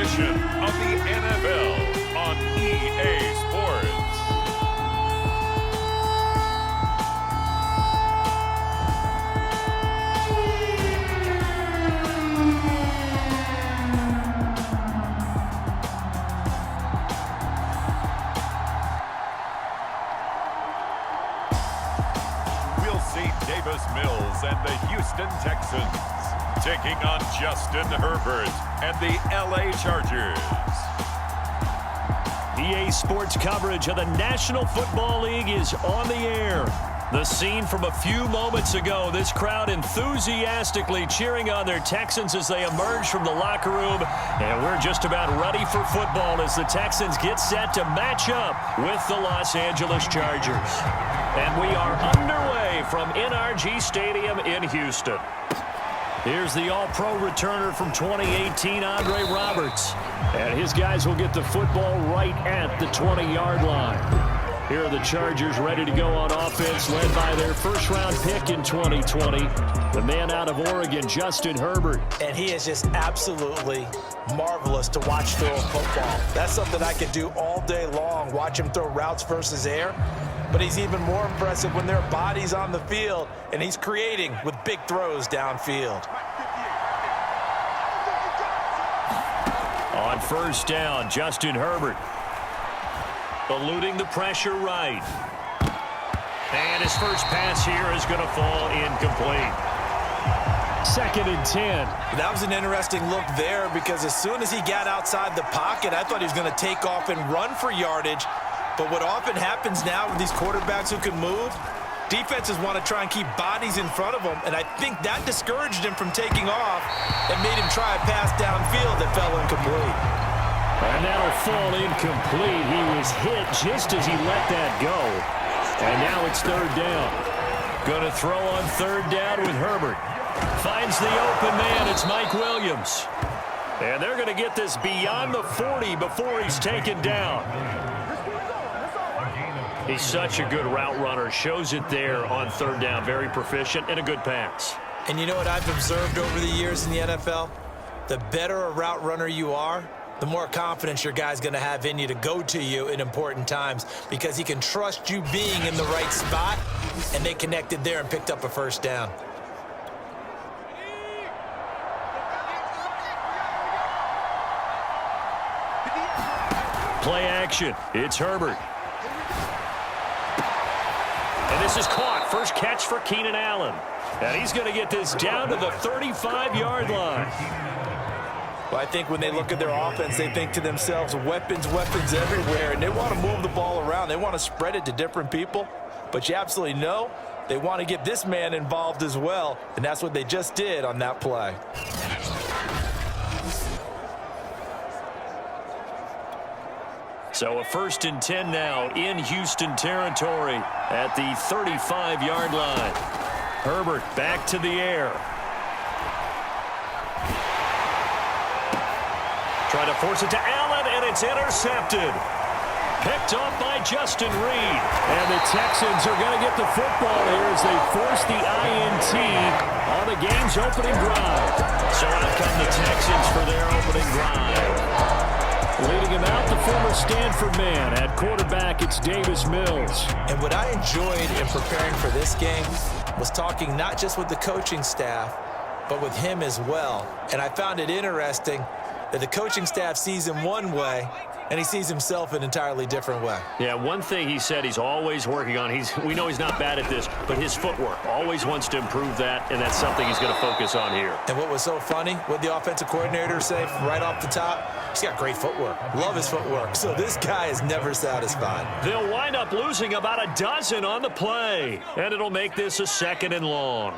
edition of the NFL on EA Sports. We'll see Davis Mills and the Houston Texans taking on Justin Herbert and the LA Chargers. EA Sports coverage of the National Football League is on the air. The scene from a few moments ago, this crowd enthusiastically cheering on their Texans as they emerge from the locker room. And we're just about ready for football as the Texans get set to match up with the Los Angeles Chargers. And we are underway from NRG Stadium in Houston. Here's the All-Pro returner from 2018, Andre Roberts. And his guys will get the football right at the 20-yard line. Here are the Chargers ready to go on offense, led by their first-round pick in 2020, the man out of Oregon, Justin Herbert. And he is just absolutely marvelous to watch throw a football. That's something I could do all day long, watch him throw routes versus air. But he's even more impressive when their body's on the field, and he's creating with big throws downfield. On first down, Justin Herbert. Eluding the pressure right. And his first pass here is going to fall incomplete. 2nd and 10. That was an interesting look there because as soon as he got outside the pocket, I thought he was going to take off and run for yardage. But what often happens now with these quarterbacks who can move, defenses want to try and keep bodies in front of them, and I think that discouraged him from taking off and made him try a pass downfield that fell incomplete. And that'll fall incomplete. He was hit just as he let that go. And now it's 3rd down. Going to throw on 3rd down with Herbert. Finds the open man. It's Mike Williams. And they're going to get this beyond the 40 before he's taken down. He's such a good route runner. Shows it there on 3rd down. Very proficient and a good pass. And you know what I've observed over the years in the NFL? The better a route runner you are, the more confidence your guy's going to have in you to go to you in important times because he can trust you being in the right spot, and they connected there and picked up a first down. Play action. It's Herbert. And this is caught. First catch for Keenan Allen. And he's going to get this down to the 35-yard line. Well, I think when they look at their offense, they think to themselves, weapons, weapons everywhere, and they want to move the ball around. They want to spread it to different people, but you absolutely know they want to get this man involved as well, and that's what they just did on that play. So a 1st and 10 now in Houston territory at the 35-yard line. Herbert back to the air. Trying to force it to Allen, and it's intercepted. Picked off by Justin Reed. And the Texans are going to get the football here as they force the INT on the game's opening drive. So out come the Texans for their opening drive. Leading him out, the former Stanford man. At quarterback, it's Davis Mills. And what I enjoyed in preparing for this game was talking not just with the coaching staff, but with him as well. And I found it interesting that the coaching staff sees him one way, and he sees himself an entirely different way. Yeah, one thing he said he's always working on, we know he's not bad at this, but his footwork, always wants to improve that, and that's something he's going to focus on here. And what was so funny, what the offensive coordinator say right off the top, he's got great footwork. Love his footwork. So this guy is never satisfied. They'll wind up losing about a dozen on the play, and it'll make this a 2nd and long.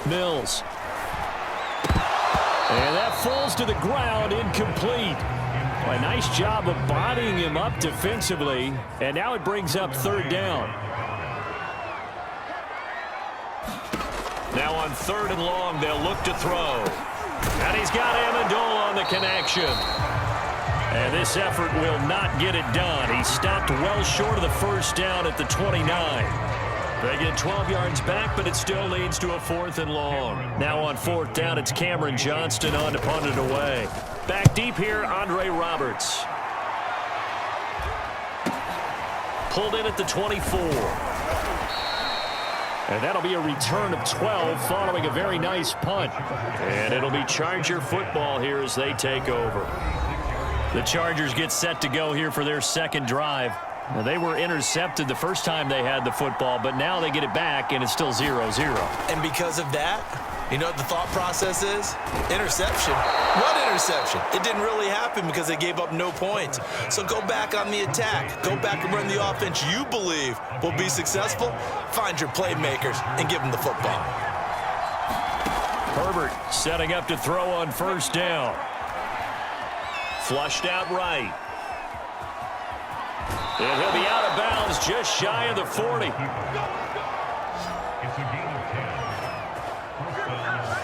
Mills. And that falls to the ground, incomplete. A nice job of bodying him up defensively. And now it brings up 3rd down. Now on 3rd and long, they'll look to throw. And he's got Amendola on the connection. And this effort will not get it done. He stopped well short of the first down at the 29. They get 12 yards back, but it still leads to a 4th and long. Now on 4th down, it's Cameron Johnston on to punt it away. Back deep here, Andre Roberts. Pulled in at the 24. And that'll be a return of 12 following a very nice punt. And it'll be Charger football here as they take over. The Chargers get set to go here for their second drive. Now, they were intercepted the first time they had the football, but now they get it back, and it's still 0-0. And because of that, you know what the thought process is? Interception. What interception? It didn't really happen because they gave up no points. So go back on the attack. Go back and run the offense you believe will be successful. Find your playmakers and give them the football. Herbert setting up to throw on 1st down. Flushed out right. And he'll be out of bounds just shy of the 40.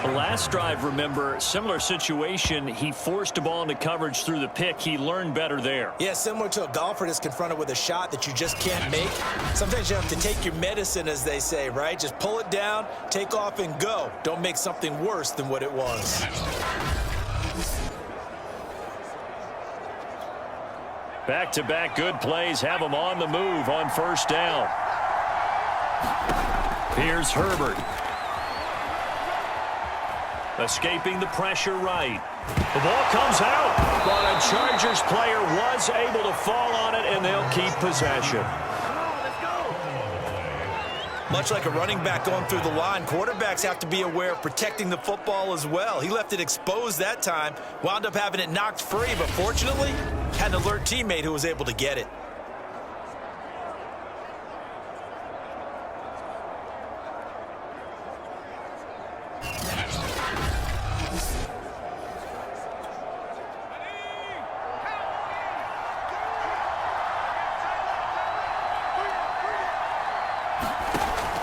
The last drive, remember, similar situation. He forced a ball into coverage through the pick. He learned better there. Yeah, similar to a golfer that's confronted with a shot that you just can't make. Sometimes you have to take your medicine, as they say, right? Just pull it down, take off, and go. Don't make something worse than what it was. Back-to-back good plays have him on the move on 1st down. Here's Herbert. Escaping the pressure right. The ball comes out, but a Chargers player was able to fall on it, and they'll keep possession. Much like a running back going through the line, quarterbacks have to be aware of protecting the football as well. He left it exposed that time, wound up having it knocked free, but fortunately, had an alert teammate who was able to get it.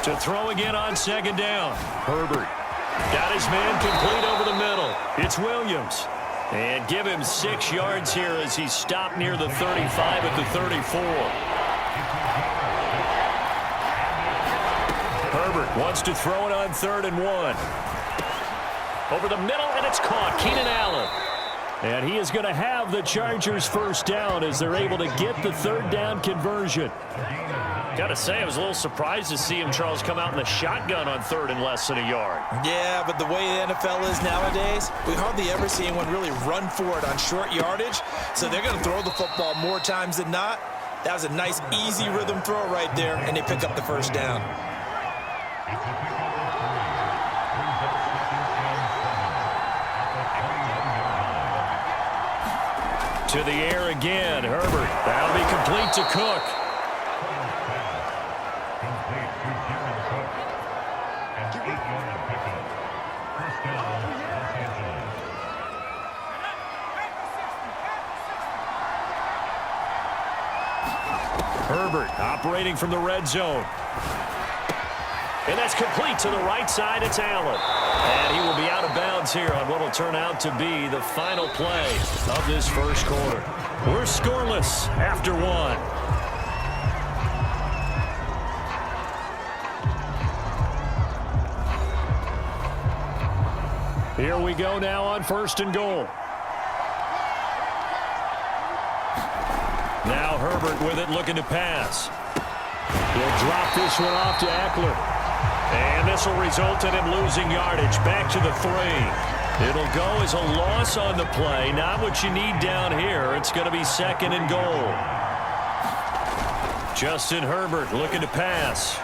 To throw again on 2nd down. Herbert got his man complete over the middle. It's Williams. And give him 6 yards here as he stopped near the 35 at the 34. Herbert wants to throw it on 3rd and 1. Over the middle, and it's caught. Keenan Allen. And he is going to have the Chargers 1st down as they're able to get the 3rd down conversion. Got to say, I was a little surprised to see him, Charles, come out in the shotgun on 3rd and less than a yard. Yeah, but the way the NFL is nowadays, we hardly ever see anyone really run for it on short yardage. So they're going to throw the football more times than not. That was a nice, easy rhythm throw right there, and they pick up the 1st down. To the air again, Herbert. That'll be complete to Cook. Herbert operating from the red zone. And that's complete to the right side. It's Allen. And he will be out of bounds here on what will turn out to be the final play of this 1st quarter. We're scoreless after 1. Here we go now on 1st and goal. Now Herbert with it, looking to pass. He'll drop this one off to Eckler. And this will result in him losing yardage. Back to the 3. It'll go as a loss on the play. Not what you need down here. It's going to be 2nd and goal. Justin Herbert looking to pass.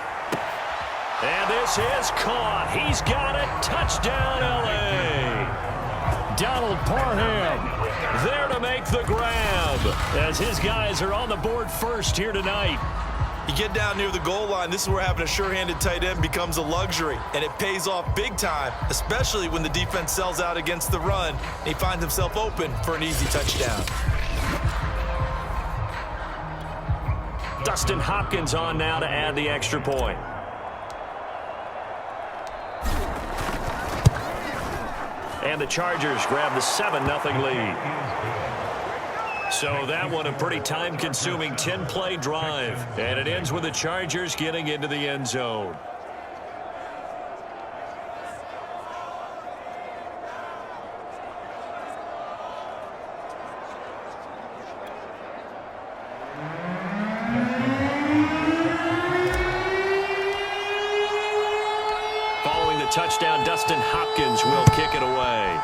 And this is caught. He's got it. Touchdown, L.A. Donald Parham there to make the grab as his guys are on the board first here tonight. You get down near the goal line, this is where having a sure-handed tight end becomes a luxury, and it pays off big time, especially when the defense sells out against the run, and he finds himself open for an easy touchdown. Dustin Hopkins on now to add the extra point. And the Chargers grab the 7-0 lead. So that one a pretty time-consuming 10-play drive. And it ends with the Chargers getting into the end zone. Following the touchdown, Dustin Hopkins will kick it away.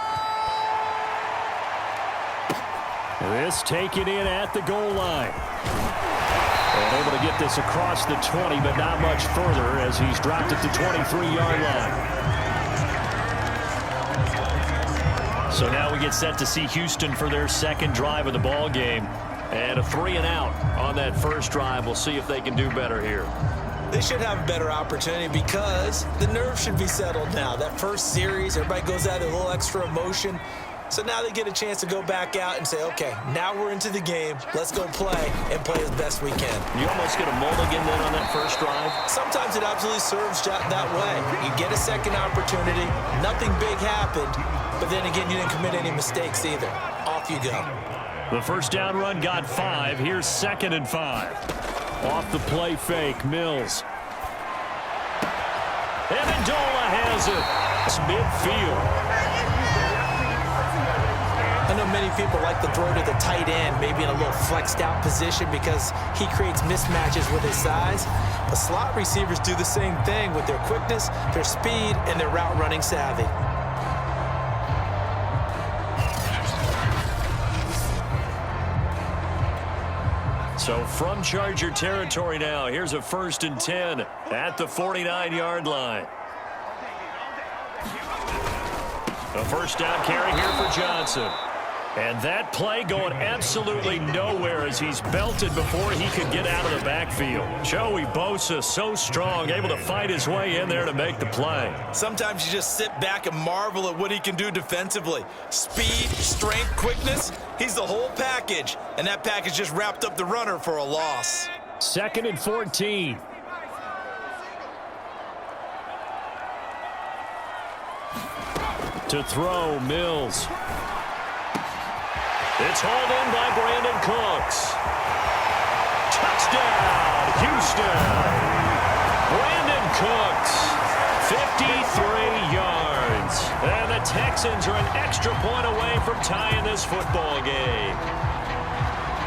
This taken in at the goal line. And able to get this across the 20, but not much further as he's dropped at the 23-yard line. So now we get set to see Houston for their second drive of the ball game. And a 3-and-out on that first drive. We'll see if they can do better here. They should have a better opportunity because the nerves should be settled now. That first series, everybody goes out with a little extra emotion. So now they get a chance to go back out and say, okay, now we're into the game. Let's go play and play as best we can. You almost get a mulligan then on that first drive? Sometimes it absolutely serves that way. You get a second opportunity. Nothing big happened. But then again, you didn't commit any mistakes either. Off you go. The first down run got 5. Here's 2nd and 5. Off the play fake, Mills. Amendola has it. It's midfield. I know many people like to throw to the tight end, maybe in a little flexed out position because he creates mismatches with his size. But slot receivers do the same thing with their quickness, their speed, and their route running savvy. So from Charger territory now, here's a 1st and 10 at the 49-yard line. A first down carry here for Johnson. And that play going absolutely nowhere as he's belted before he could get out of the backfield. Joey Bosa so strong, able to fight his way in there to make the play. Sometimes you just sit back and marvel at what he can do defensively. Speed, strength, quickness, he's the whole package. And that package just wrapped up the runner for a loss. 2nd and 14. To throw, Mills. It's hauled in by Brandon Cooks. Touchdown, Houston. Brandon Cooks, 53 yards. And the Texans are an extra point away from tying this football game.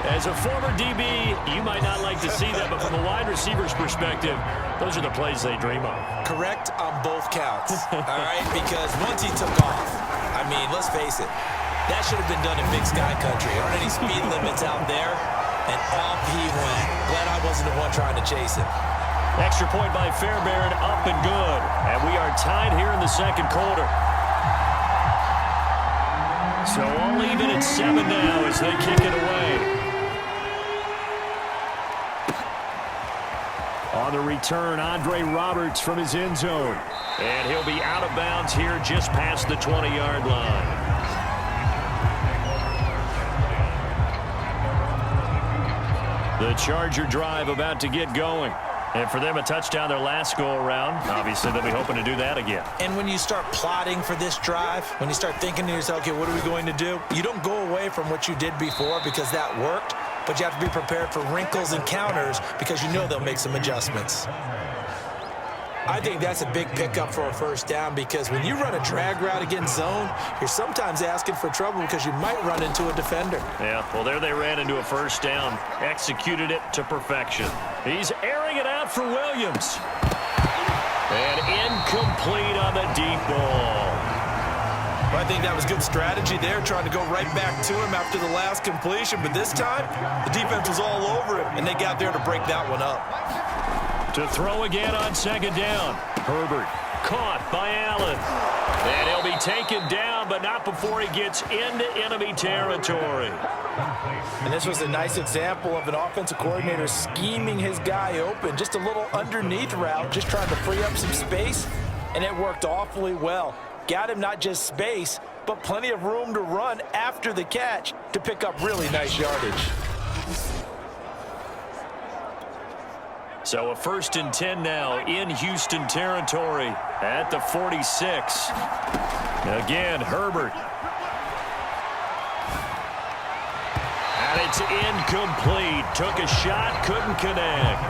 As a former DB, you might not like to see that, but from a wide receiver's perspective, those are the plays they dream of. Correct on both counts, all right? Because once he took off, I mean, let's face it, that should have been done in Big Sky Country. There aren't any speed limits out there, and off he went. Glad I wasn't the one trying to chase him. Extra point by Fairbairn, up and good. And we are tied here in the second quarter. So all even at 7 now as they kick it away. On the return, Andre Roberts from his end zone. And he'll be out of bounds here just past the 20-yard line. The Charger drive about to get going. And for them, a touchdown their last go-around. Obviously, they'll be hoping to do that again. And when you start plotting for this drive, when you start thinking to yourself, okay, what are we going to do? You don't go away from what you did before because that worked, but you have to be prepared for wrinkles and counters because you know they'll make some adjustments. I think that's a big pickup for a first down because when you run a drag route against zone, you're sometimes asking for trouble because you might run into a defender. Yeah, well, there they ran into a first down. Executed it to perfection. He's airing it out for Williams. And incomplete on the deep ball. Well, I think that was good strategy there, trying to go right back to him after the last completion. But this time, the defense was all over him, and they got there to break that one up. To throw again on second down. Herbert caught by Allen. And he'll be taken down, but not before he gets into enemy territory. And this was a nice example of an offensive coordinator scheming his guy open. Just a little underneath route, just trying to free up some space, and it worked awfully well. Got him not just space, but plenty of room to run after the catch to pick up really nice yardage. So a 1st and 10 now in Houston territory at the 46. Again, Herbert. And it's incomplete. Took a shot, couldn't connect.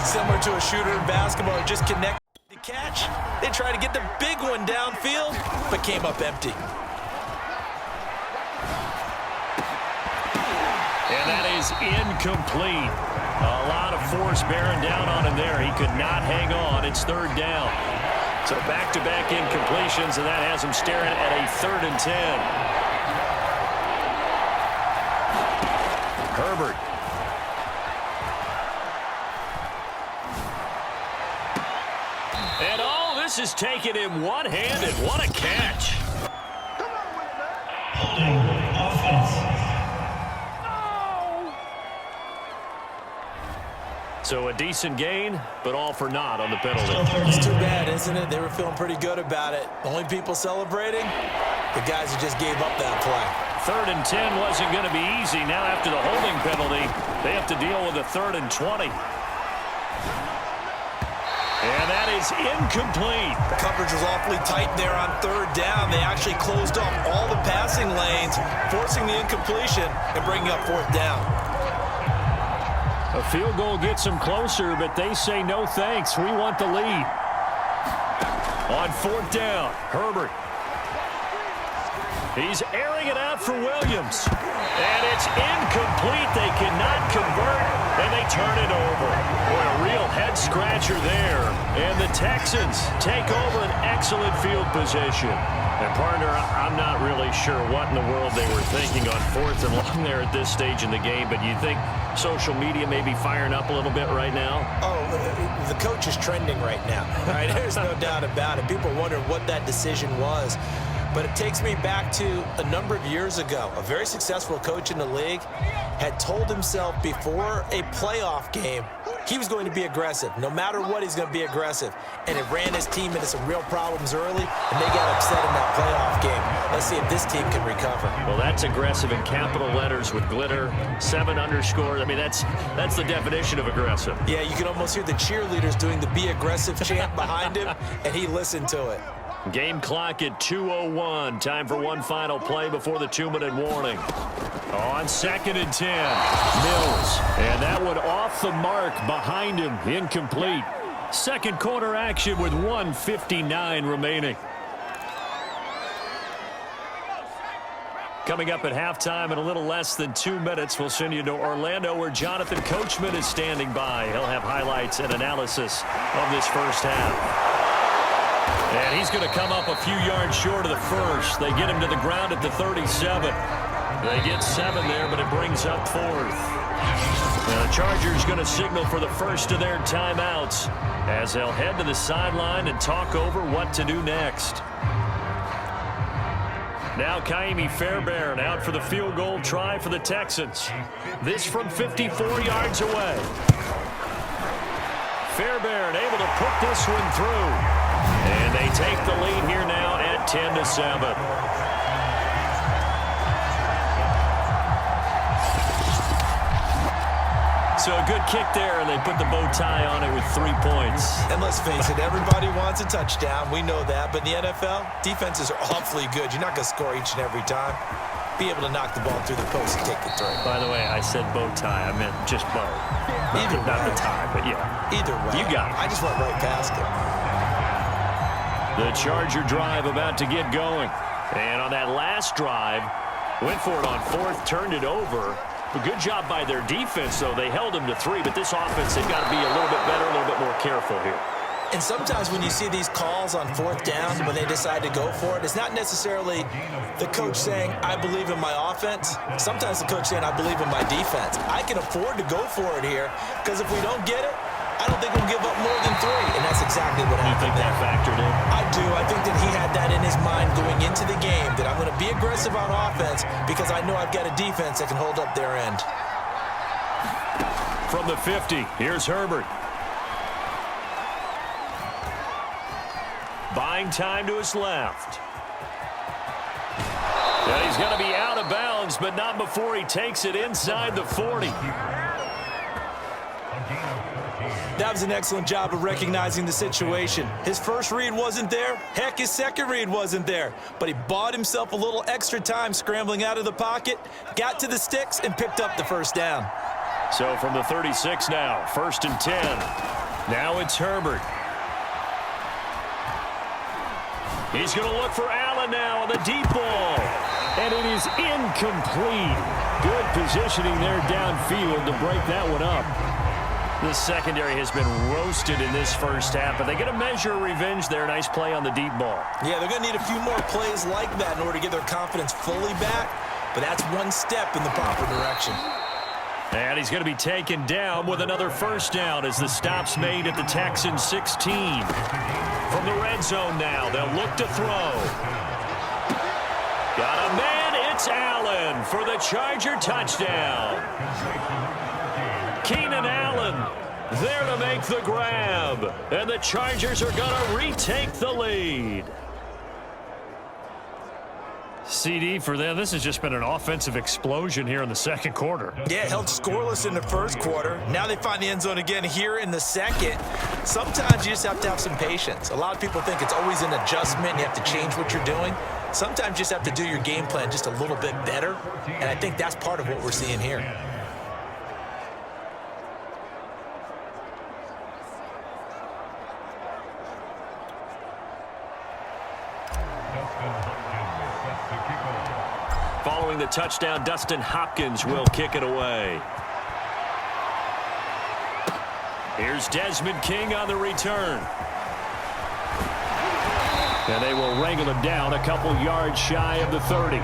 Similar to a shooter in basketball, just connect the catch. They tried to get the big one downfield, but came up empty. And that is incomplete. A lot of force bearing down on him there. He could not hang on. It's third down. So back-to-back incompletions, and that has him staring at a 3rd and 10. Herbert. And all this is taken in one-handed. What a catch. Holding offense. So a decent gain, but all for naught on the penalty. It's too bad, isn't it? They were feeling pretty good about it. The only people celebrating, the guys who just gave up that play. 3rd and 10 wasn't going to be easy. Now after the holding penalty, they have to deal with a 3rd and 20. And that is incomplete. Coverage was awfully tight there on 3rd down. They actually closed off all the passing lanes, forcing the incompletion and bringing up 4th down. A field goal gets them closer, but they say no thanks. We want the lead. On 4th down, Herbert. He's airing it out for Williams. And it's incomplete. They cannot convert, and they turn it over. Boy, a real head-scratcher there. And the Texans take over an excellent field position. And, partner, I'm not really sure what in the world they were thinking on 4th and long there at this stage in the game, but you think social media may be firing up a little bit right now? Oh, the coach is trending right now. Right? There's no doubt about it. People wonder what that decision was. But it takes me back to a number of years ago. A very successful coach in the league had told himself before a playoff game he was going to be aggressive. No matter what, he's going to be aggressive. And it ran his team into some real problems early, and they got upset in that playoff game. Let's see if this team can recover. Well, that's aggressive in capital letters with glitter, 7 underscores. I mean, that's the definition of aggressive. Yeah, you can almost hear the cheerleaders doing the be aggressive chant behind him, and he listened to it. Game clock at 2:01. Time for one final play before the 2-minute warning. On 2nd and 10, Mills. And that one off the mark behind him, incomplete. Second quarter action with 1:59 remaining. Coming up at halftime in a little less than 2 minutes, we'll send you to Orlando where Jonathan Coachman is standing by. He'll have highlights and analysis of this first half. And he's going to come up a few yards short of the first. They get him to the ground at the 37. They get 7 there, but it brings up 4th. Now the Chargers going to signal for the first of their timeouts as they'll head to the sideline and talk over what to do next. Now Kaimi Fairbairn out for the field goal try for the Texans. This from 54 yards away. Fairbairn able to put this one through. And they take the lead here now at 10-7. So a good kick there, and they put the bow tie on it with 3 points. And let's face it, everybody wants a touchdown. We know that. But in the NFL, defenses are awfully good. You're not going to score each and every time. Be able to knock the ball through the post and take the throw. By the way, I said bow tie. I meant just bow. Not the tie, but yeah. Either way. You got it. I just went right past it. The Charger drive about to get going. And on that last drive, went for it on 4th, turned it over. A good job by their defense, though. They held them to 3, but this offense, they've got to be a little bit better, a little bit more careful here. And sometimes when you see these calls on 4th down, when they decide to go for it, it's not necessarily the coach saying, I believe in my offense. Sometimes the coach saying, I believe in my defense. I can afford to go for it here, because if we don't get it, I don't think we'll give up more than 3, and that's exactly what happened. You think that factored in? I do. I think that he had that in his mind going into the game, that I'm going to be aggressive on offense because I know I've got a defense that can hold up their end. From the 50, here's Herbert. Buying time to his left. And he's going to be out of bounds, but not before he takes it inside the 40. That was an excellent job of recognizing the situation. His first read wasn't there. Heck, his second read wasn't there. But he bought himself a little extra time scrambling out of the pocket, got to the sticks, and picked up the first down. So from the 36 now, 1st and 10. Now it's Herbert. He's going to look for Allen now on the deep ball. And it is incomplete. Good positioning there downfield to break that one up. The secondary has been roasted in this first half, but they get a measure of revenge there. Nice play on the deep ball. Yeah, they're going to need a few more plays like that in order to get their confidence fully back, but that's one step in the proper direction. And he's going to be taken down with another first down as the stop's made at the Texans 16. From the red zone now, they'll look to throw. Got a man, it's Allen for the Charger touchdown. Keenan Allen there to make the grab. And the Chargers are going to retake the lead. CD for them, this has just been an offensive explosion here in the second quarter. Yeah, held scoreless in the first quarter. Now they find the end zone again here in the second. Sometimes you just have to have some patience. A lot of people think it's always an adjustment. You have to change what you're doing. Sometimes you just have to do your game plan just a little bit better. And I think that's part of what we're seeing here. Following the touchdown, Dustin Hopkins will kick it away. Here's Desmond King on the return. And they will wrangle him down a couple yards shy of the 30.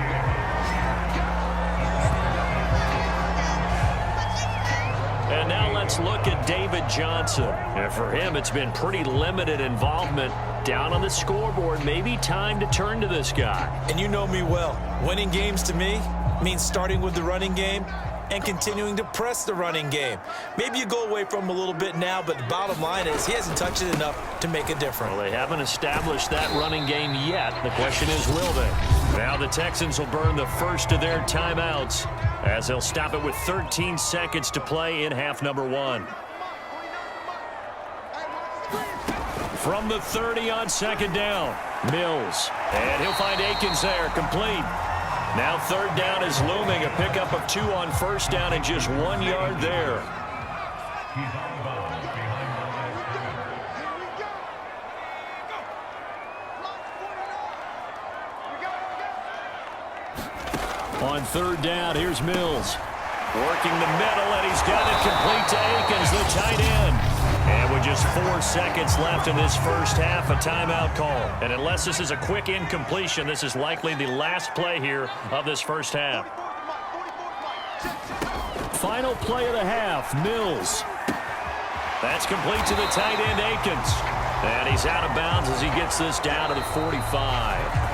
And now let's look at David Johnson. And for him, it's been pretty limited involvement down on the scoreboard. Maybe time to turn to this guy. And you know me well. Winning games to me means starting with the running game and continuing to press the running game. Maybe you go away from him a little bit now, but the bottom line is he hasn't touched it enough to make a difference. Well, they haven't established that running game yet. The question is, will they? Now the Texans will burn the first of their timeouts as they'll stop it with 13 seconds to play in half number 1. From the 30 on second down, Mills. And he'll find Akins there, complete. Now third down is looming, a pickup of 2 on first down and just 1 yard there. On third down, here's Mills. Working the middle, and he's got it complete to Akins, the tight end. And with just 4 seconds left in this first half, a timeout call. And unless this is a quick incompletion, this is likely the last play here of this first half. Final play of the half, Mills. That's complete to the tight end, Akins. And he's out of bounds as he gets this down to the 45.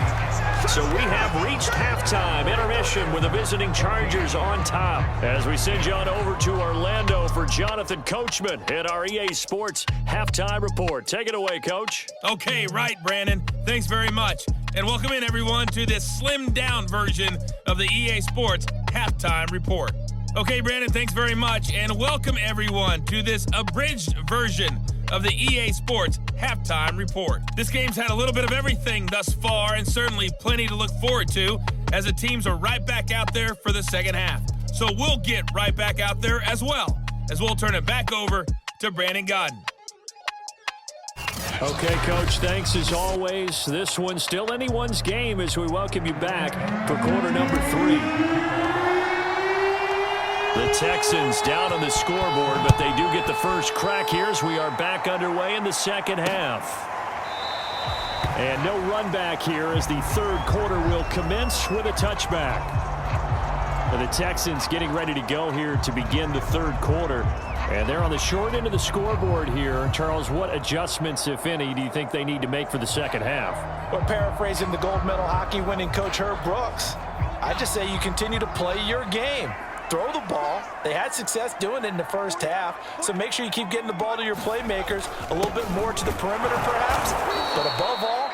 So we have reached halftime intermission with the visiting Chargers on top as we send you on over to Orlando for Jonathan Coachman at our EA Sports Halftime Report. Take it away, Coach. Okay, right, Brandon. Thanks very much. And welcome in, everyone, to this slimmed-down version of the EA Sports Halftime Report. Okay, Brandon, thanks very much. And welcome, everyone, to this abridged version of the EA Sports Halftime Report. This game's had a little bit of everything thus far and certainly plenty to look forward to as the teams are right back out there for the second half. So we'll get right back out there as well as we'll turn it back over to Brandon Godden. Okay, Coach, thanks as always. This one's still anyone's game as we welcome you back for quarter number 3. The Texans down on the scoreboard, but they do get the first crack here as we are back underway in the second half. And no run back here as the third quarter will commence with a touchback. And the Texans getting ready to go here to begin the third quarter. And they're on the short end of the scoreboard here. Charles, what adjustments, if any, do you think they need to make for the second half? Well, paraphrasing the gold medal hockey winning coach Herb Brooks, I just say you continue to play your game. Throw the ball. They had success doing it in the first half, so make sure you keep getting the ball to your playmakers, a little bit more to the perimeter perhaps, but above all,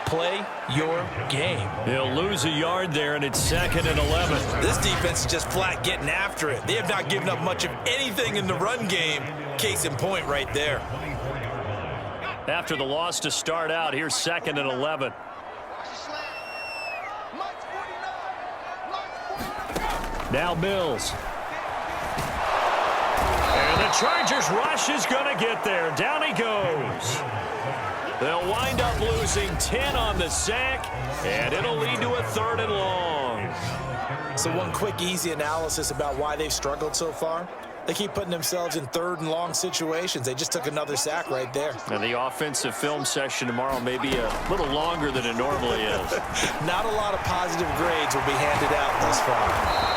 play your game. He'll lose a yard there, and it's 2nd and 11. This defense is just flat getting after it. They have not given up much of anything in the run game. Case in point right there. After the loss to start out, here's 2nd and 11. Now Mills. And the Chargers rush is going to get there. Down he goes. They'll wind up losing 10 on the sack, and it'll lead to a 3rd and long. So one quick, easy analysis about why they've struggled so far. They keep putting themselves in 3rd and long situations. They just took another sack right there. And the offensive film session tomorrow may be a little longer than it normally is. Not a lot of positive grades will be handed out thus far.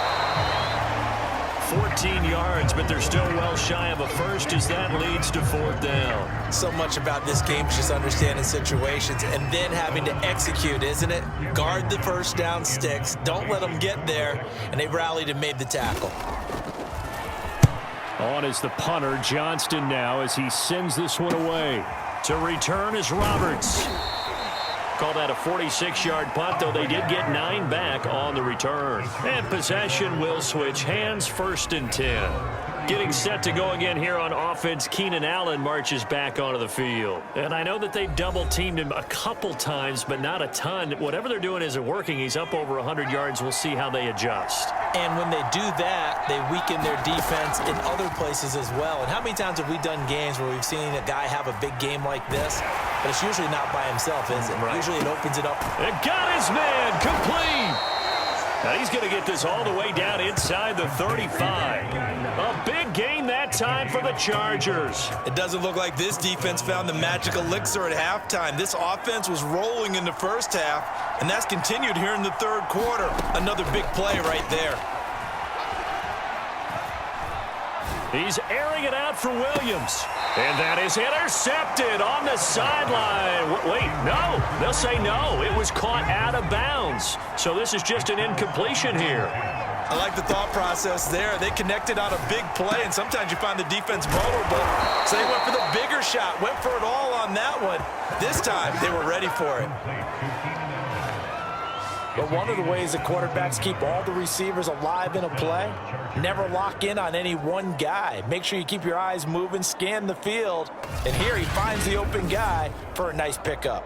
14 yards, but they're still well shy of a first as that leads to 4th down. So much about this game is just understanding situations and then having to execute, isn't it? Guard the first down sticks. Don't let them get there. And they rallied and made the tackle. On is the punter, Johnston now, as he sends this one away. To return is Roberts. Call that a 46-yard punt, though they did get 9 back on the return. And possession will switch hands, 1st and 10. Getting set to go again here on offense, Keenan Allen marches back onto the field. And I know that they've double-teamed him a couple times, but not a ton. Whatever they're doing isn't working. He's up over 100 yards. We'll see how they adjust. And when they do that, they weaken their defense in other places as well. And how many times have we done games where we've seen a guy have a big game like this? But it's usually not by himself, is it? Right. Usually it opens it up. And got his man complete. Now he's going to get this all the way down inside the 35. A big gain that time for the Chargers. It doesn't look like this defense found the magic elixir at halftime. This offense was rolling in the first half, and that's continued here in the 3rd quarter. Another big play right there. He's airing it out for Williams. And that is intercepted on the sideline. Wait, no. They'll say no. It was caught out of bounds. So this is just an incompletion here. I like the thought process there. They connected on a big play, and sometimes you find the defense vulnerable. So they went for the bigger shot, went for it all on that one. This time, they were ready for it. But one of the ways the quarterbacks keep all the receivers alive in a play, never lock in on any one guy. Make sure you keep your eyes moving, scan the field, and here he finds the open guy for a nice pickup.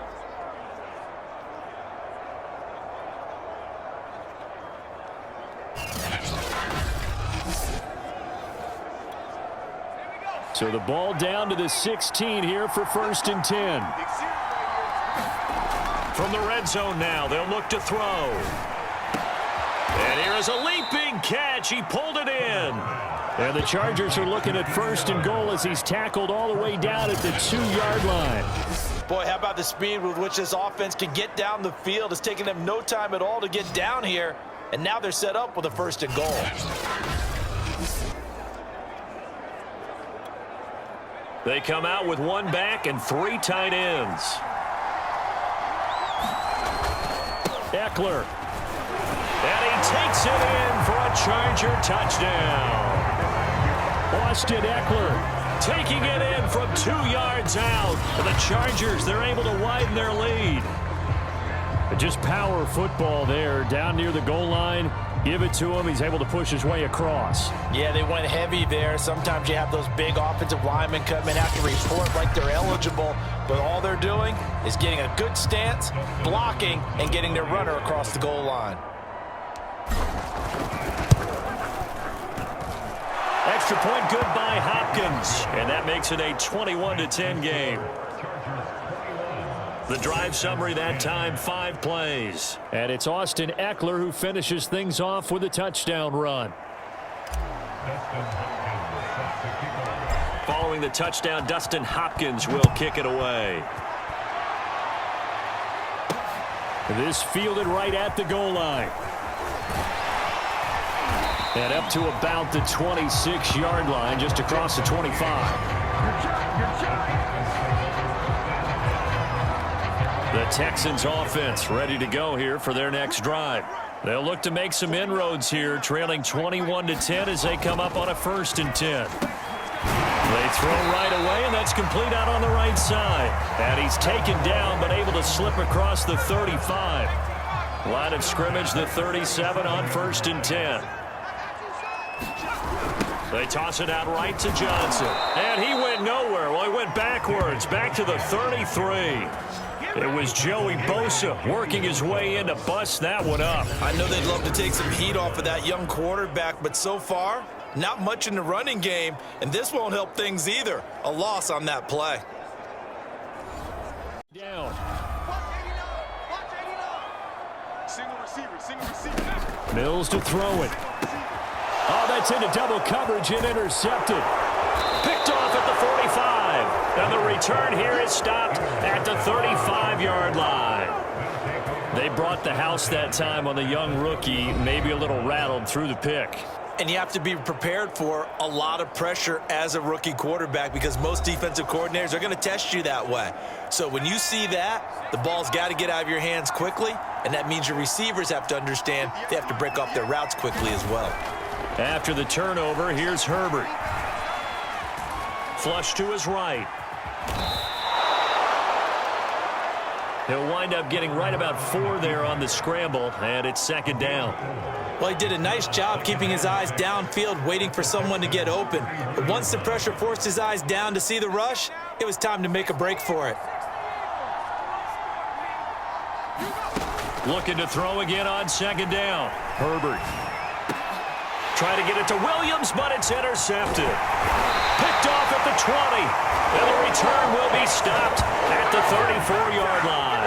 So the ball down to the 16 here for 1st and 10. From the red zone now, they'll look to throw. And here is a leaping catch. He pulled it in. And the Chargers are looking at 1st and goal as he's tackled all the way down at the 2-yard line. Boy, how about the speed with which this offense can get down the field? It's taken them no time at all to get down here. And now they're set up with a 1st and goal. They come out with 1 back and 3 tight ends. Eckler. And he takes it in for a Charger touchdown. Austin Eckler taking it in from 2 yards out. For the Chargers, they're able to widen their lead. But just power football there down near the goal line. Give it to him. He's able to push his way across. Yeah, they went heavy there. Sometimes you have those big offensive linemen come in, have to report like they're eligible. But all they're doing is getting a good stance, blocking, and getting their runner across the goal line. Extra point good by Hopkins. And that makes it a 21-10 game. The drive summary that time, 5 plays. And it's Austin Eckler who finishes things off with a touchdown run. Following the touchdown, Dustin Hopkins will kick it away. This fielded right at the goal line. And up to about the 26-yard line, just across the 25. The Texans offense ready to go here for their next drive. They'll look to make some inroads here, trailing 21-10 as they come up on a 1st and 10. They throw right away, and that's complete out on the right side. And he's taken down, but able to slip across the 35. Line of scrimmage, the 37 on 1st and 10. They toss it out right to Johnson. And he went nowhere. Well, he went backwards, back to the 33. It was Joey Bosa working his way in to bust that one up. I know they'd love to take some heat off of that young quarterback, but so far, not much in the running game, and this won't help things either. A loss on that play. Down. Mills to throw it. Oh, that's into double coverage and intercepted. Picked off at the 45. And the return here is stopped at the 35-yard line. They brought the house that time on the young rookie, maybe a little rattled through the pick. And you have to be prepared for a lot of pressure as a rookie quarterback because most defensive coordinators are going to test you that way. So when you see that, the ball's got to get out of your hands quickly, and that means your receivers have to understand they have to break off their routes quickly as well. After the turnover, here's Herbert. Flush to his right. He'll wind up getting right about 4 there on the scramble, and it's 2nd down. Well, he did a nice job keeping his eyes downfield, waiting for someone to get open. But once the pressure forced his eyes down to see the rush, it was time to make a break for it. Looking to throw again on 2nd down. Herbert. Try to get it to Williams, but it's intercepted. Picked off at the 20. And the return will be stopped at the 34-yard line.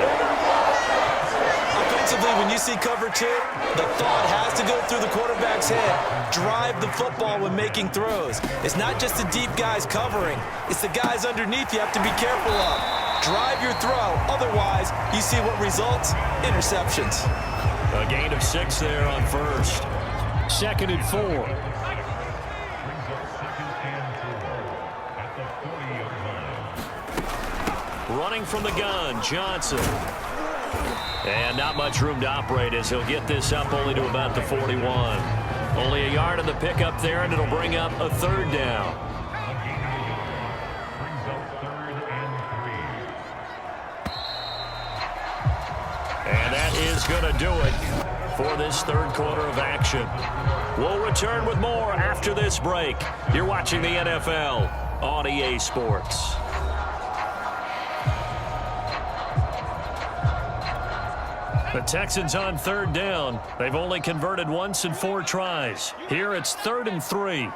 Offensively, when you see cover 2, the thought has to go through the quarterback's head. Drive the football when making throws. It's not just the deep guys covering. It's the guys underneath you have to be careful of. Drive your throw. Otherwise, you see what results? Interceptions. A gain of 6 there on 1st. 2nd and 4. Running from the gun, Johnson. And not much room to operate as he'll get this up only to about the 41. Only a yard on the pickup there, and it'll bring up a 3rd down. And that is going to do it for this 3rd quarter of action. We'll return with more after this break. You're watching the NFL on EA Sports. The Texans on 3rd down. They've only converted once in 4 tries. Here it's 3rd and 3.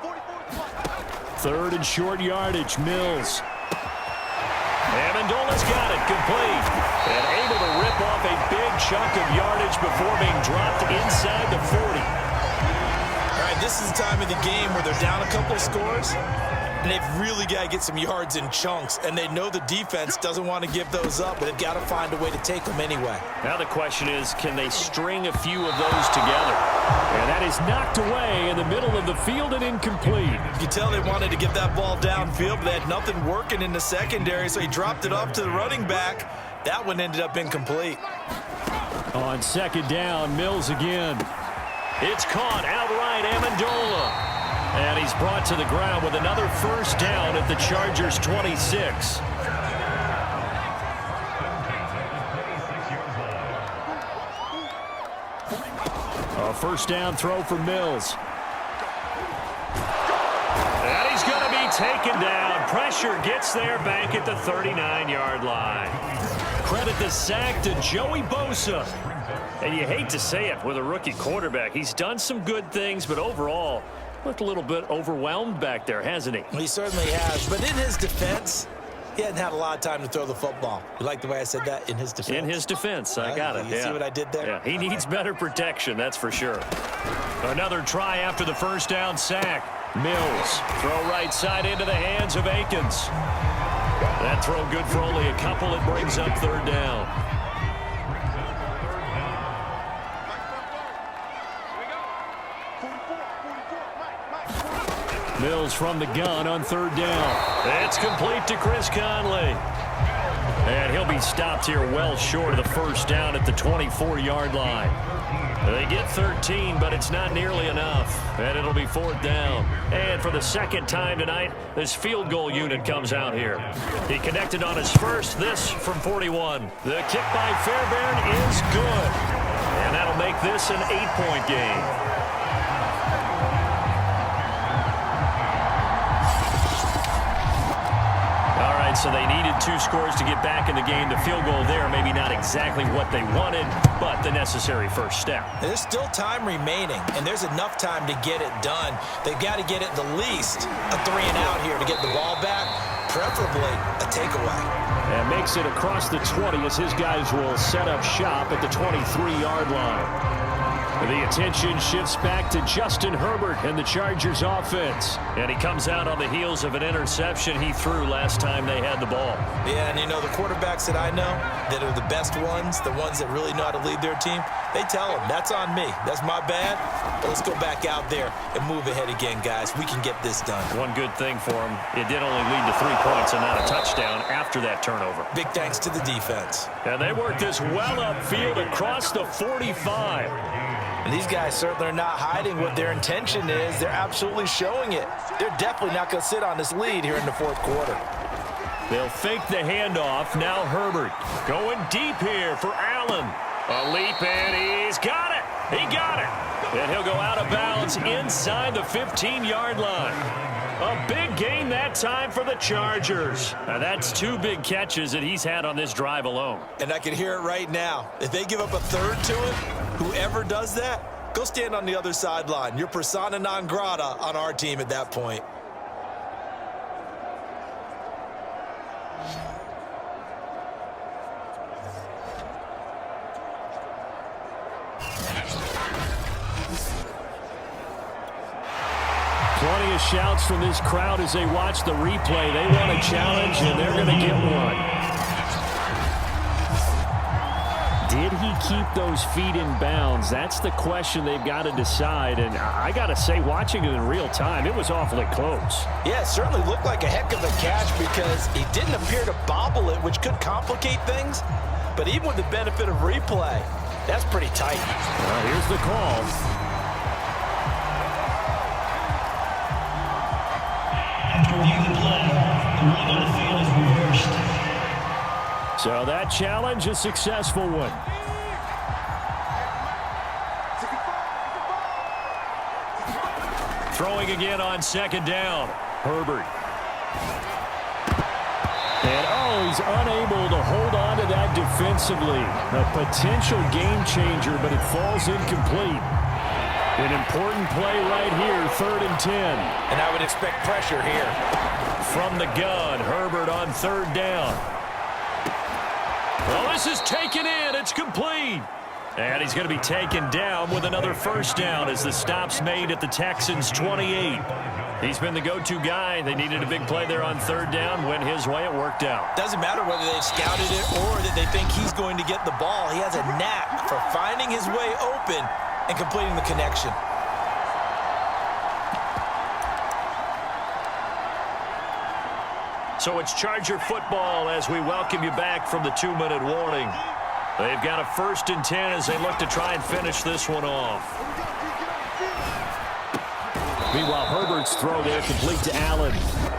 3rd and short yardage, Mills. Amendola's got it, complete. And able to rip off a big chunk of yardage before being dropped inside the 40. All right, this is the time of the game where they're down a couple of scores, and they've really got to get some yards in chunks, and they know the defense doesn't want to give those up, but they've got to find a way to take them anyway. Now the question is, can they string a few of those together? And that is knocked away in the middle of the field and incomplete. You can tell they wanted to get that ball downfield, but they had nothing working in the secondary, so he dropped it off to the running back. That one ended up incomplete. On 2nd down, Mills again. It's caught outright, Amendola. And he's brought to the ground with another 1st down at the Chargers 26. A 1st down throw for Mills. And he's going to be taken down. Pressure gets there back at the 39-yard line. Credit the sack to Joey Bosa. And you hate to say it with a rookie quarterback. He's done some good things, but overall, looked a little bit overwhelmed back there, hasn't he? He certainly has. But in his defense, he hadn't had a lot of time to throw the football. You like the way I said that? In his defense? In his defense. I got it. You see what I did there? Yeah, he needs better protection, that's for sure. Another try after the 1st down sack. Mills, throw right side into the hands of Akins. That throw good for only a couple. It brings up 3rd down. Mills from the gun on 3rd down. It's complete to Chris Conley. And he'll be stopped here well short of the 1st down at the 24-yard line. They get 13, but it's not nearly enough. And it'll be 4th down. And for the second time tonight, this field goal unit comes out here. He connected on his first, this from 41. The kick by Fairbairn is good. And that'll make this an 8-point game. So they needed 2 scores to get back in the game. The field goal there, maybe not exactly what they wanted, but the necessary first step. There's still time remaining, and there's enough time to get it done. They've got to get it the least a 3-and-out here to get the ball back, preferably a takeaway. And makes it across the 20 as his guys will set up shop at the 23-yard line. The attention shifts back to Justin Herbert and the Chargers offense. And he comes out on the heels of an interception he threw last time they had the ball. Yeah, and you know, the quarterbacks that I know that are the best ones, the ones that really know how to lead their team, they tell them, that's on me. That's my bad. But let's go back out there and move ahead again, guys. We can get this done. One good thing for him, it did only lead to 3 points and not a touchdown after that turnover. Big thanks to the defense. And they work this well upfield across the 45. And these guys certainly are not hiding what their intention is. They're absolutely showing it. They're definitely not going to sit on this lead here in the 4th quarter. They'll fake the handoff. Now Herbert going deep here for Allen. A leap, and he's got it. He got it. And he'll go out of bounds inside the 15-yard line. A big gain that time for the Chargers. Now that's 2 big catches that he's had on this drive alone. And I can hear it right now. If they give up a 3rd to him, whoever does that, go stand on the other sideline. You're persona non grata on our team at that point. Plenty of shouts from this crowd as they watch the replay. They want a challenge, and they're going to get one. Did he keep those feet in bounds? That's the question they've got to decide. And I got to say, watching it in real time, it was awfully close. Yeah, it certainly looked like a heck of a catch because he didn't appear to bobble it, which could complicate things. But even with the benefit of replay, that's pretty tight. Well, here's the call. After reviewing the play, the ruling on the field is reversed. So that challenge, a successful one. Throwing again on 2nd down. Herbert. And he's unable to hold on to that defensively. A potential game changer, but it falls incomplete. An important play right here, 3rd and 10. And I would expect pressure here. From the gun, Herbert on 3rd down. Well, this is taken in. It's complete. And he's going to be taken down with another 1st down as the stop's made at the Texans' 28. He's been the go-to guy. They needed a big play there on 3rd down. Went his way. It worked out. Doesn't matter whether they've scouted it or that they think he's going to get the ball. He has a knack for finding his way open and completing the connection. So it's Charger football as we welcome you back from the 2-minute warning. They've got a 1st and 10 as they look to try and finish this one off. Meanwhile, Herbert's throw there complete to Allen.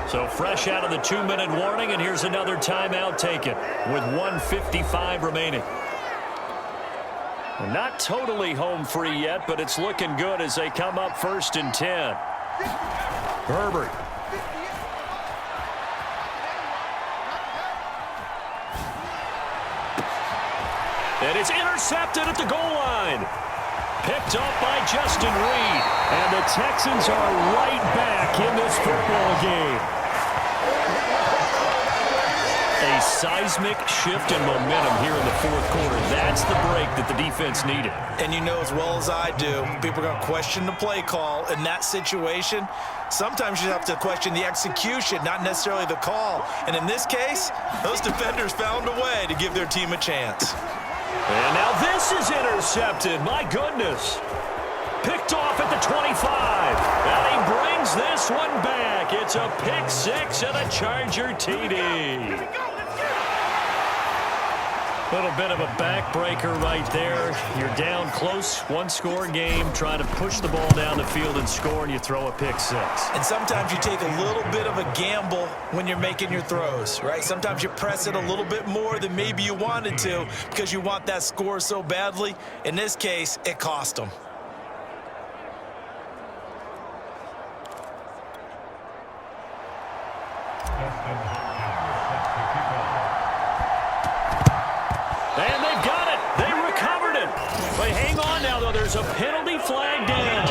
So fresh out of the 2-minute warning, and here's another timeout taken with 1:55 remaining. Not totally home free yet, but it's looking good as they come up 1st and 10. Herbert. And it's intercepted at the goal line. Picked up by Justin Reed. And the Texans are right back in this football game. A seismic shift in momentum here in the 4th quarter. That's the break that the defense needed. And you know as well as I do, people are going to question the play call in that situation. Sometimes you have to question the execution, not necessarily the call. And in this case, those defenders found a way to give their team a chance. And now this is intercepted. My goodness. Picked off at the 25. And he brings this one back. It's a pick 6 and a Charger TD. Little bit of a backbreaker right there. You're down close, one-score game, trying to push the ball down the field and score, and you throw a pick six. And sometimes you take a little bit of a gamble when you're making your throws, right? Sometimes you press it a little bit more than maybe you wanted to because you want that score so badly. In this case, it cost them. And they've got it. They recovered it. But hang on now, though. There's a penalty flag down.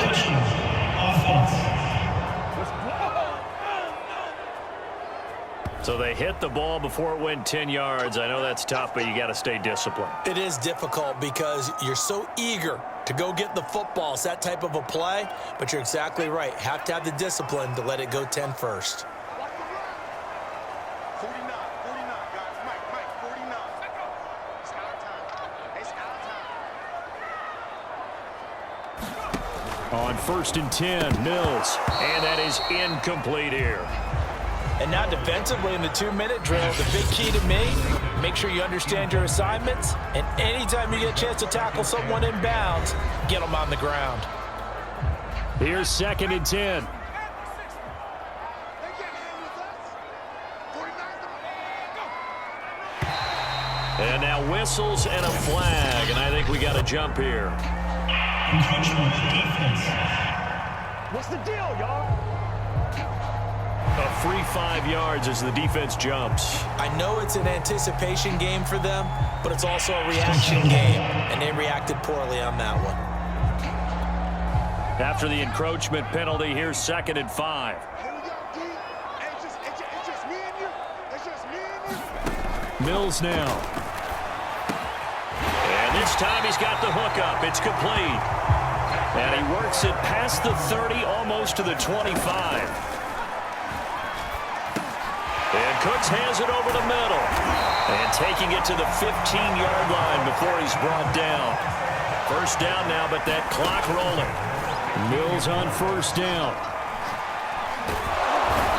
So they hit the ball before it went 10 yards. I know that's tough, but you got to stay disciplined. It is difficult because you're so eager to go get the football. It's that type of a play, but you're exactly right. Have to have the discipline to let it go 10 first. 49, guys. Mike, 49. It's our time. It's our time. On 1st and 10, Mills. And that is incomplete here. And now defensively in the 2-minute drill, the big key to me, make sure you understand your assignments, and anytime you get a chance to tackle someone in bounds, get them on the ground. Here's 2nd and 10. And now whistles and a flag, and I think we got a jump here. Encroachment defense. What's the deal, y'all? A free 5 yards as the defense jumps. I know it's an anticipation game for them, but it's also a reaction game, and they reacted poorly on that one. After the encroachment penalty, here's 2nd and 5. Mills now. And this time he's got the hook up. It's complete. And he works it past the 30, almost to the 25. And Cooks has it over the middle. And taking it to the 15-yard line before he's brought down. First down now, but that clock rolling. Mills on 1st down.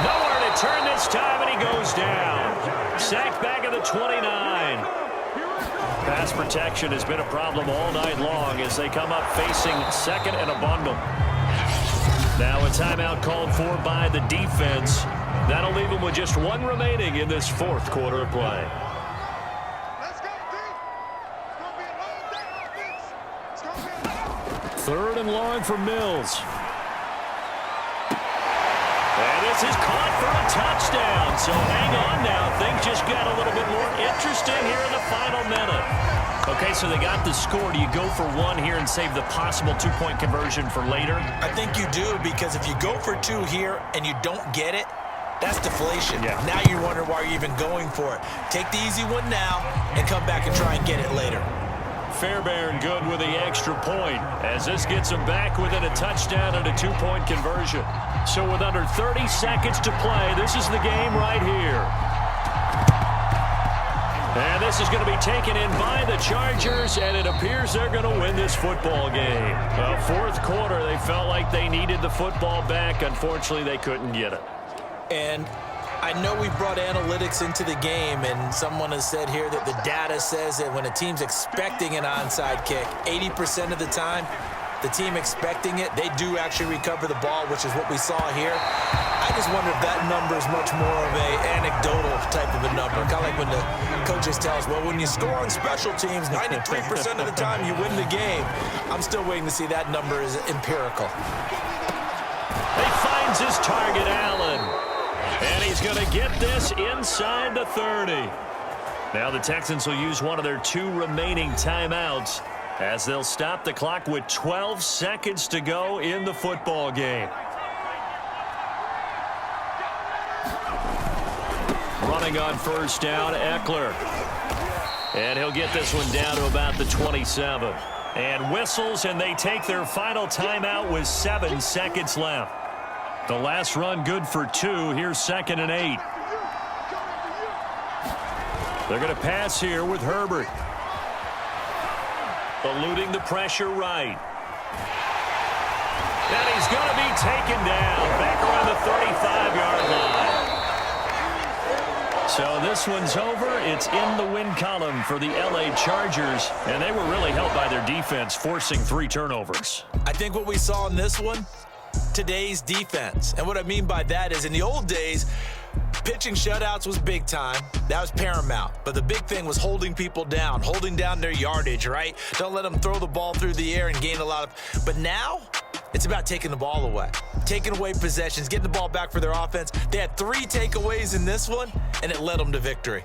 Nowhere to turn this time, and he goes down. Sacked back at the 29. Pass protection has been a problem all night long as they come up facing 2nd and a bundle. Now a timeout called for by the defense. That'll leave them with just one remaining in this 4th quarter of play. Let's go, D. It's going to be a long day offense. It's going to be a long day. 3rd and long for Mills. And this is caught for a touchdown. So hang on now. Things just got a little bit more interesting here in the final minute. Okay, so they got the score. Do you go for one here and save the possible 2-point conversion for later? I think you do, because if you go for 2 here and you don't get it, that's deflation. Yeah. Now you wonder why you're even going for it. Take the easy one now and come back and try and get it later. Fairbairn good with the extra point as this gets them back within a touchdown and a 2-point conversion. So with under 30 seconds to play, this is the game right here. And this is going to be taken in by the Chargers, and it appears they're going to win this football game. Well, 4th quarter, they felt like they needed the football back. Unfortunately, they couldn't get it. And I know we brought analytics into the game, and someone has said here that the data says that when a team's expecting an onside kick, 80% of the time, the team expecting it, they do actually recover the ball, which is what we saw here. I just wonder if that number is much more of a anecdotal type of a number. Kind of like when the coaches tell us, well, when you score on special teams, 93% of the time you win the game. I'm still waiting to see that number is empirical. He finds his target, Allen. And he's going to get this inside the 30. Now the Texans will use one of their 2 remaining timeouts as they'll stop the clock with 12 seconds to go in the football game. Running on 1st down, Eckler. And he'll get this one down to about the 27. And whistles, and they take their final timeout with 7 seconds left. The last run good for 2. Here's 2nd and 8. They're going to pass here with Herbert. Eluding the pressure right. And he's going to be taken down back around the 35-yard line. So this this one's over. It's in the win column for the LA Chargers, and they were really helped by their defense, forcing 3 turnovers. I think what we saw in this one, today's defense. And what I mean by that is in the old days, pitching shutouts was big time. That was paramount. But the big thing was holding people down, holding down their yardage, right? Don't let them throw the ball through the air and gain a lot of... But now, it's about taking the ball away, taking away possessions, getting the ball back for their offense. They had 3 takeaways in this one, and it led them to victory.